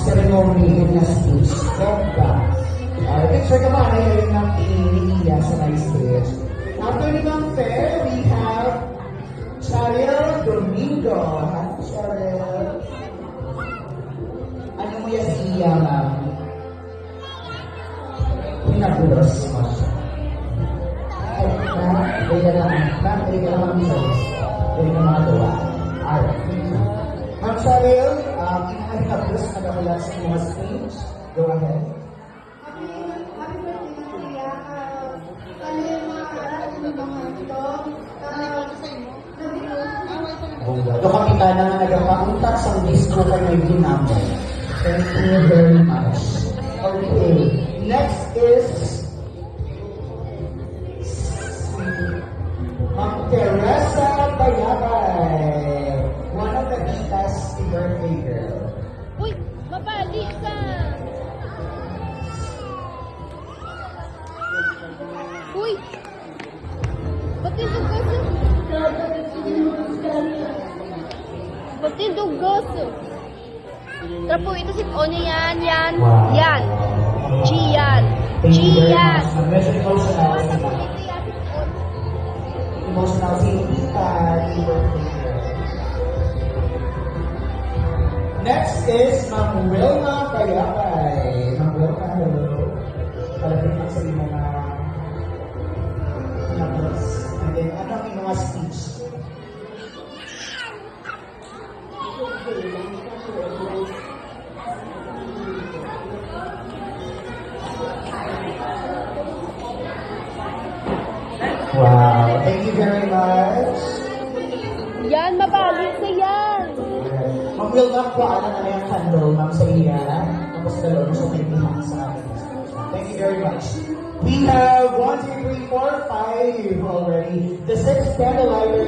ceremony na speech. Ganda. Picture ka ba na yun ng iniiya sa my stage. After the fair, we have Cheryl Domingo. Hi, Cheryl. Ano mo yan siya, ma'am? Pinagulos mo siya. Ay, kaya lang ang Dari mga alright. Ma'am Cheryl, inahalabos na kamulat sa mga stage. Go ahead. Happy birthday na kuya. Kami yung mga aral ng mga ito. Ito kapita na nga nagpapuntak sa disco ka na yung ginamit. Thank you very much. Okay. Next is Ma'am Teresa Bayabay. One of the best birthday girl. Uy! Mabali ka! Uy! Ba't yung dugas? Ba't yung dugas? Trapo, ito si Ono yan, yan, Wow. yan. G yan. Thank G you very yan. much. Medyo emotional. Ito yan si Ono. Emotional si Tita, the birthday girl. Next is Ma'am Wilma Bayabay. Ma'am Wilma, hello. Palapit lang sa iyo mga numbers. And then, ano ang inyong mga speech? Wow, thank you very much. Yan, mabali ka yan. Ma'am Wilma, kuhaan na yung candle, ma'am, sa iya. Tapos dalawa sa kaibigan sa akin. Thank you very much. We have 1, 2, 3, 4, 5 already. The 6th candlelighter